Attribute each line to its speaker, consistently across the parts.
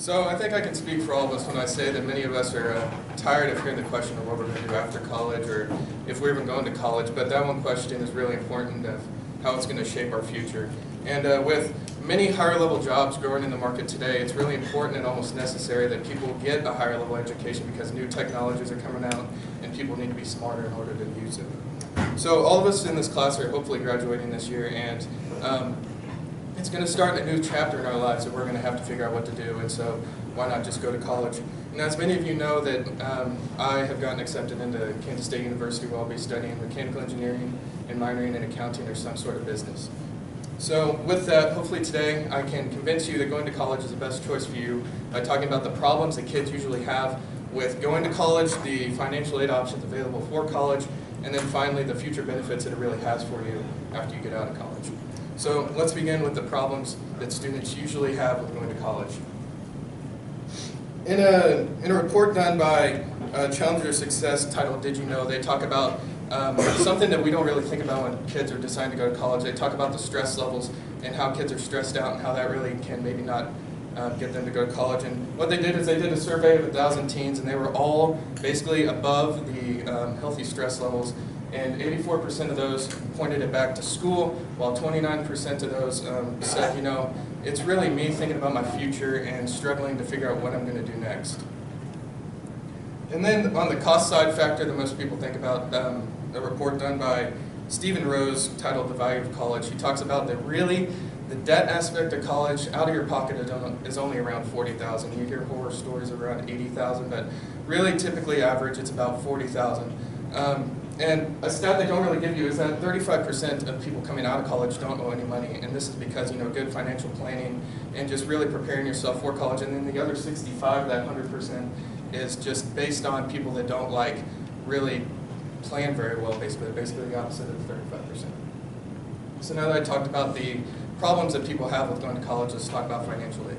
Speaker 1: So I think I can speak for all of us when I say that many of us are tired of hearing the question of what we're going to do after college or if we're even going to college, but that one question is really important of how it's going to shape our future. And with many higher level jobs growing in the market today, it's really important and almost necessary that people get a higher level education because new technologies are coming out and people need to be smarter in order to use it. So all of us in this class are hopefully graduating this year, and it's going to start a new chapter in our lives that we're going to have to figure out what to do, and so why not just go to college? And as many of you know that I have gotten accepted into Kansas State University where I'll be studying mechanical engineering and minoring in accounting or some sort of business. So with that, hopefully today I can convince you that going to college is the best choice for you by talking about the problems that kids usually have with going to college, the financial aid options available for college, and then finally the future benefits that it really has for you after you get out of college. So let's begin with the problems that students usually have with going to college. In a report done by Challenger Success titled Did You Know, they talk about something that we don't really think about when kids are deciding to go to college. They talk about the stress levels and how kids are stressed out and how that really can maybe not get them to go to college. And what they did is they did a survey of 1,000 teens, and they were all basically above the healthy stress levels. And 84% of those pointed it back to school, while 29% of those said, you know, it's really me thinking about my future and struggling to figure out what I'm going to do next. And then on the cost side factor that most people think about, a report done by Stephen Rose titled The Value of College, he talks about that really the debt aspect of college out of your pocket is only around $40,000. You hear horror stories of around $80,000, but really typically average it's about $40,000. And a stat they don't really give you is that 35% of people coming out of college don't owe any money, and this is because, you know, good financial planning and just really preparing yourself for college. And then the other 65, that 100%, is just based on people that don't like really plan very well, basically the opposite of 35%. So now that I talked about the problems that people have with going to college, let's talk about financial aid.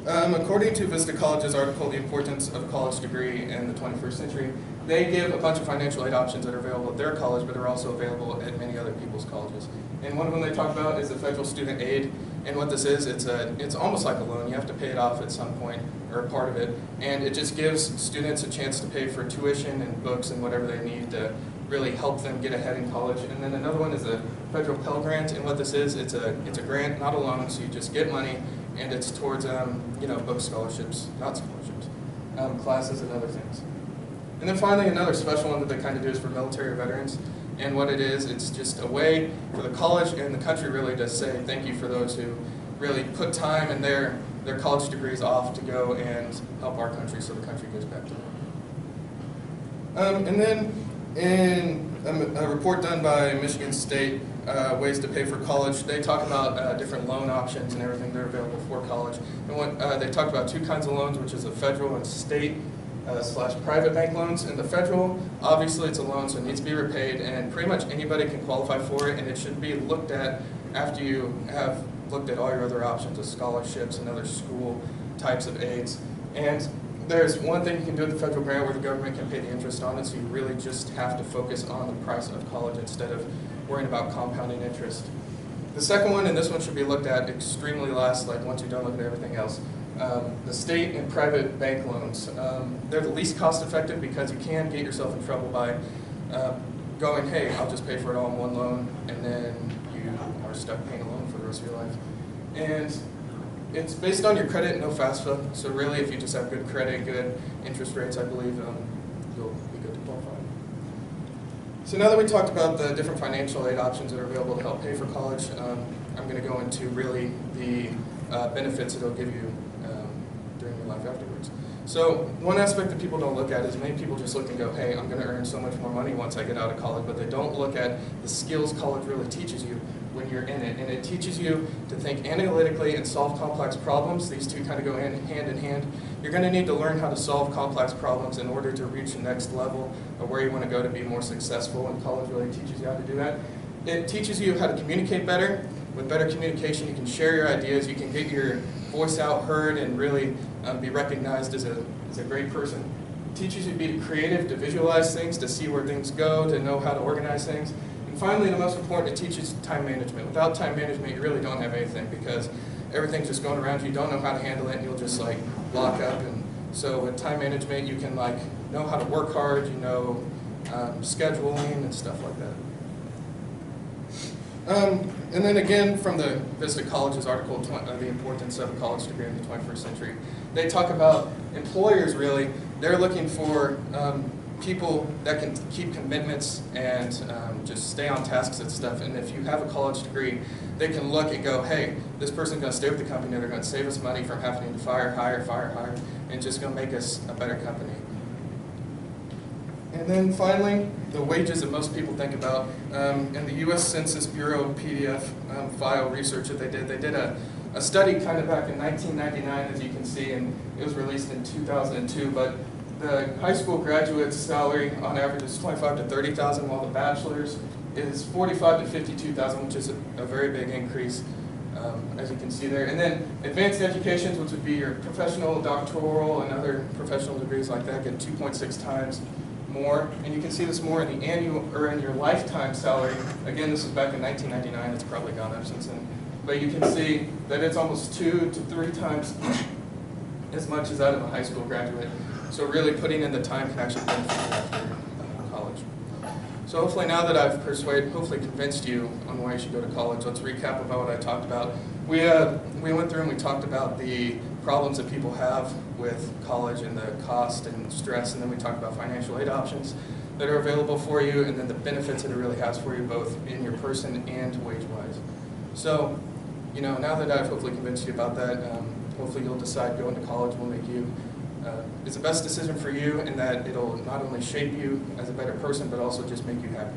Speaker 1: According to Vista College's article, The Importance of a College Degree in the 21st Century, they give a bunch of financial aid options that are available at their college, but are also available at many other people's colleges. And one of them they talk about is the federal student aid. And what this is, it's almost like a loan. You have to pay it off at some point, or a part of it. And it just gives students a chance to pay for tuition and books and whatever they need to really help them get ahead in college. And then another one is a federal Pell Grant. And what this is, it's a grant, not a loan. So you just get money, and it's towards you know, book scholarships, not scholarships, classes and other things. And then finally, another special one that they kind of do is for military veterans. And what it is, it's just a way for the college and the country really to say thank you for those who really put time and their college degrees off to go and help our country so the country goes back to work. And then in a report done by Michigan State, Ways to Pay for College, they talk about different loan options and everything that are available for college. And what they talked about two kinds of loans, which is a federal and state / private bank loans. And the federal, obviously it's a loan, so it needs to be repaid, and pretty much anybody can qualify for it, and it should be looked at after you have looked at all your other options of scholarships and other school types of aids. And there's one thing you can do with the federal grant where the government can pay the interest on it, so you really just have to focus on the price of college instead of worrying about compounding interest. The second one, and this one should be looked at extremely last, like once you're done looking at everything else, the state and private bank loans. They're the least cost effective because you can get yourself in trouble by going, hey, I'll just pay for it all in one loan, and then you are stuck paying a loan for the rest of your life. And it's based on your credit, no FAFSA, so really if you just have good credit, good interest rates, I believe you'll be good to qualify. So now that we talked about the different financial aid options that are available to help pay for college, I'm going to go into really the benefits it'll give you during your life afterwards. So one aspect that people don't look at is many people just look and go, hey, I'm going to earn so much more money once I get out of college, but they don't look at the skills college really teaches you when you're in it. And it teaches you to think analytically and solve complex problems. These two kind of go hand in hand. You're going to need to learn how to solve complex problems in order to reach the next level of where you want to go to be more successful, and college really teaches you how to do that. It teaches you how to communicate better. With better communication, you can share your ideas, you can get your voice out, heard, and really be recognized as a great person. It teaches you to be creative, to visualize things, to see where things go, to know how to organize things. And finally, the most important, it teaches time management. Without time management, you really don't have anything, because everything's just going around you, don't know how to handle it, and you'll just like lock up. And so with time management, you can like know how to work hard, you know scheduling and stuff like that. And then again, from the Visit College's article, The Importance of a College Degree in the 21st Century, they talk about employers really, they're looking for people that can keep commitments and just stay on tasks and stuff. And if you have a college degree, they can look and go, hey, this person's going to stay with the company, they're going to save us money from having to fire, hire, and just going to make us a better company. And then finally, the wages that most people think about. In the U.S. Census Bureau PDF file research that they did a study kind of back in 1999, as you can see, and it was released in 2002, but the high school graduate's salary on average is $25,000 to $30,000, while the bachelor's is $45,000 to $52,000, which is a very big increase, as you can see there. And then advanced educations, which would be your professional, doctoral, and other professional degrees like that, get 2.6 times more. And you can see this more in the annual or in your lifetime salary. Again, this was back in 1999. It's probably gone up since then. But you can see that it's almost 2 to 3 times as much as that of a high school graduate. So really putting in the time can actually benefit you after college. So hopefully now that I've hopefully convinced you on why you should go to college, let's recap about what I talked about. We went through and we talked about the problems that people have with college and the cost and stress, and then we talked about financial aid options that are available for you, and then the benefits that it really has for you both in your person and wage-wise. So, you know, now that I've hopefully convinced you about that, hopefully you'll decide going to college will make you it's the best decision for you, in that it'll not only shape you as a better person, but also just make you happy.